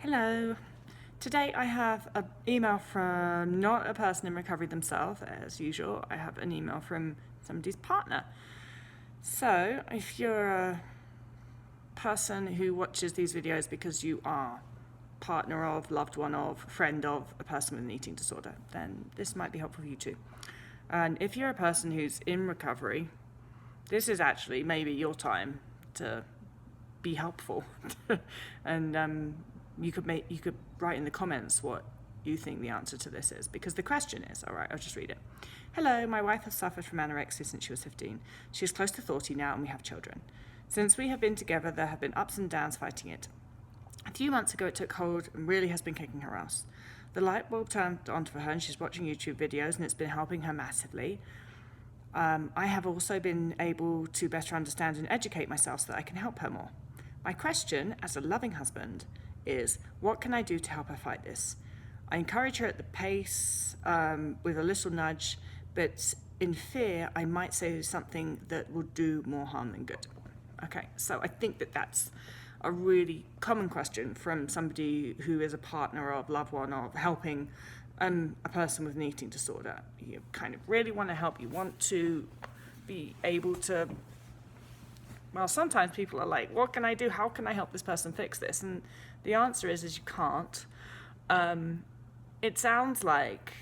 Hello. Today I have an email from not a person in recovery themselves, as usual. I have an email from somebody's partner. So if you're a person who watches these videos because you are partner of, loved one of, friend of a person with an eating disorder, then this might be helpful for you too. And if you're a person who's in recovery, this is actually maybe your time to be helpful. And you could write in the comments what you think the answer to this is, because the question is, all right, I'll just read it. Hello, my wife has suffered from anorexia since she was 15. She is close to 40 now and we have children. Since we have been together, there have been ups and downs fighting it. A few months ago it took hold and really has been kicking her ass. The light bulb turned on for her and she's watching YouTube videos and it's been helping her massively. I have also been able to better understand and educate myself so that I can help her more. My question, as a loving husband, is what can I do to help her fight this? I encourage her at the pace with a little nudge, but in fear I might say something that will do more harm than good. Okay, so I think that that's a really common question from somebody who is a partner of, loved one of, helping a person with an eating disorder. You kind of really want to help, you want to be able to, well, sometimes people are like, what can I do? How can I help this person fix this? And the answer is you can't. It sounds like,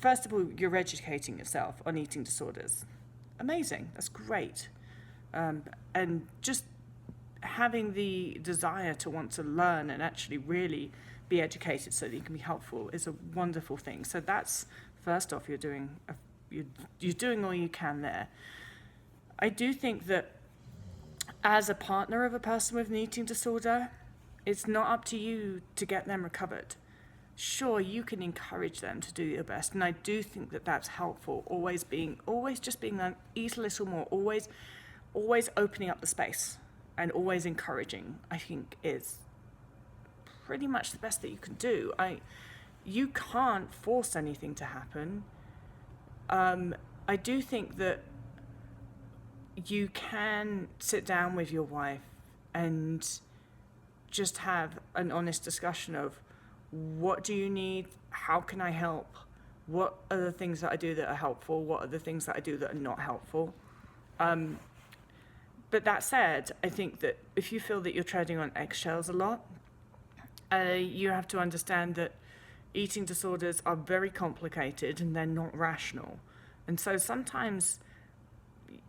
first of all, you're educating yourself on eating disorders. Amazing, that's great. And just having the desire to want to learn and actually really be educated so that you can be helpful is a wonderful thing. So that's, first off, you're doing all you can there. I do think that as a partner of a person with an eating disorder, it's not up to you to get them recovered. Sure, you can encourage them to do your best, and I do think that that's helpful. Always just being like, eat a little more, always opening up the space, and always encouraging, I think, is pretty much the best that you can do. You can't force anything to happen. I do think that you can sit down with your wife and just have an honest discussion of what do you need, how can I help, what are the things that I do that are helpful, what are the things that I do that are not helpful. But that said, I think that if you feel that you're treading on eggshells a lot, you have to understand that eating disorders are very complicated and they're not rational. And so sometimes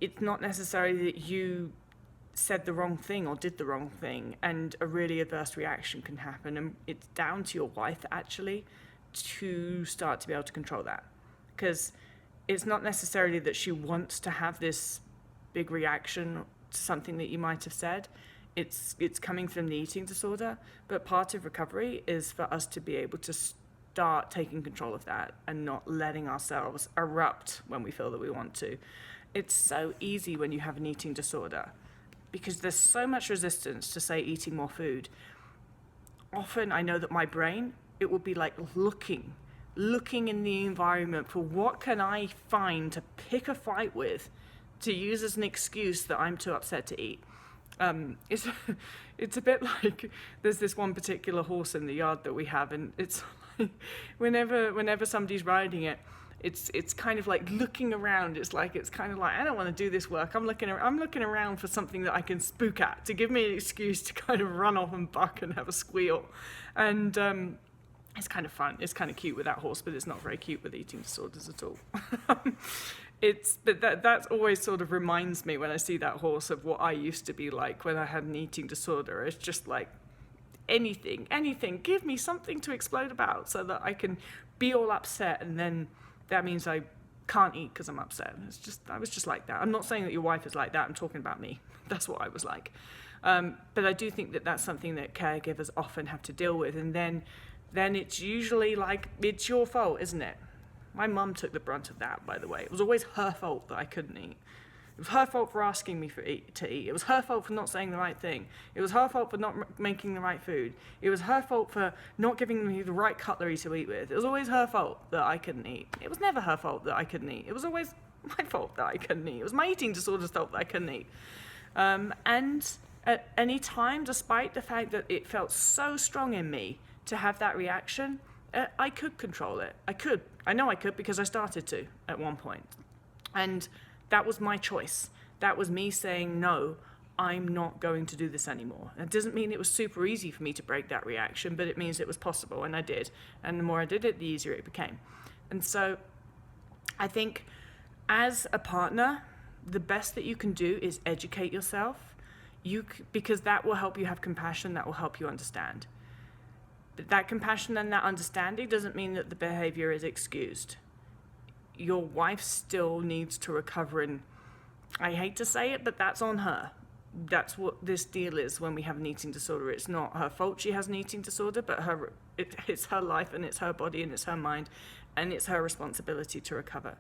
it's not necessarily that you said the wrong thing or did the wrong thing and a really adverse reaction can happen, and it's down to your wife actually to start to be able to control that, because it's not necessarily that she wants to have this big reaction to something that you might have said. It's coming from the eating disorder, but part of recovery is for us to be able to start taking control of that and not letting ourselves erupt when we feel that we want to. It's so easy when you have an eating disorder because there's so much resistance to, say, eating more food. Often I know that my brain, it will be like looking in the environment for what can I find to pick a fight with, to use as an excuse that I'm too upset to eat. It's a bit like there's this one particular horse in the yard that we have, and it's like whenever somebody's riding it, it's kind of like looking around. It's kind of like, I don't want to do this work. I'm looking around for something that I can spook at to give me an excuse to kind of run off and buck and have a squeal. And it's kind of fun. It's kind of cute with that horse, but it's not very cute with eating disorders at all. That always sort of reminds me when I see that horse of what I used to be like when I had an eating disorder. It's just like anything, give me something to explode about so that I can be all upset, and then that means I can't eat because I'm upset. I was just like that. I'm not saying that your wife is like that. I'm talking about me. That's what I was like. But I do think that that's something that caregivers often have to deal with, and then it's usually like, it's your fault, isn't it? My mum took the brunt of that, by the way. It was always her fault that I couldn't eat. It was her fault for asking me to eat. It was her fault for not saying the right thing. It was her fault for not making the right food. It was her fault for not giving me the right cutlery to eat with. It was always her fault that I couldn't eat. It was never her fault that I couldn't eat. It was always my fault that I couldn't eat. It was my eating disorder's fault that I couldn't eat. And At any time, despite the fact that it felt so strong in me to have that reaction, I could control it. I know I could, because I started to at one point. And that was my choice. That was me saying, no, I'm not going to do this anymore. It doesn't mean it was super easy for me to break that reaction, but it means it was possible, and I did. And the more I did it, the easier it became. And so I think as a partner, the best that you can do is educate yourself, because that will help you have compassion, that will help you understand. But that compassion and that understanding doesn't mean that the behavior is excused. Your wife still needs to recover, and I hate to say it, but that's on her. That's what this deal is when we have an eating disorder. It's not her fault she has an eating disorder, but it's her life, and it's her body, and it's her mind, and it's her responsibility to recover.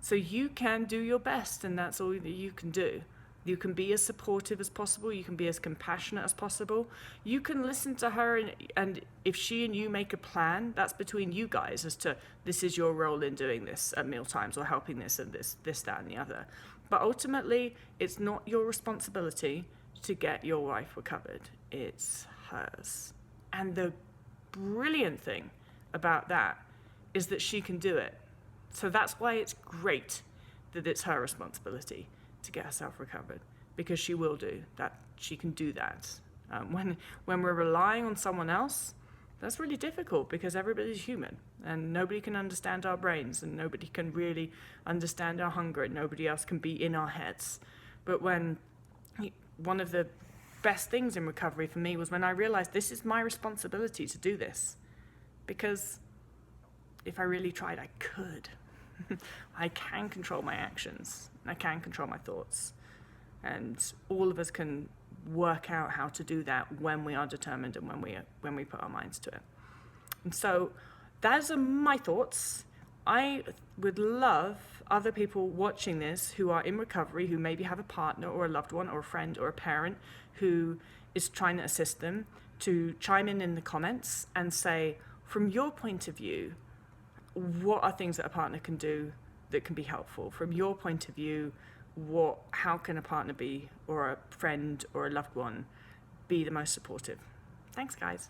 So you can do your best, and that's all that you can do. You can be as supportive as possible. You can be as compassionate as possible. You can listen to her, and if she and you make a plan, that's between you guys as to this is your role in doing this at mealtimes, or helping this and this, that, and the other. But ultimately, it's not your responsibility to get your wife recovered. It's hers. And the brilliant thing about that is that she can do it. So that's why it's great that it's her responsibility to get herself recovered, because she will do that. She can do that. When we're relying on someone else, that's really difficult, because everybody's human, and nobody can understand our brains, and nobody can really understand our hunger, and nobody else can be in our heads. But one of the best things in recovery for me was when I realized this is my responsibility to do this, because if I really tried, I could. I can control my actions. I can control my thoughts. And all of us can work out how to do that when we are determined, and when we put our minds to it. And so those are my thoughts. I would love other people watching this who are in recovery, who maybe have a partner or a loved one or a friend or a parent who is trying to assist them, to chime in the comments and say, from your point of view, what are things that a partner can do that can be helpful? From your point of view, how can a partner be, or a friend or a loved one, be the most supportive? Thanks, guys.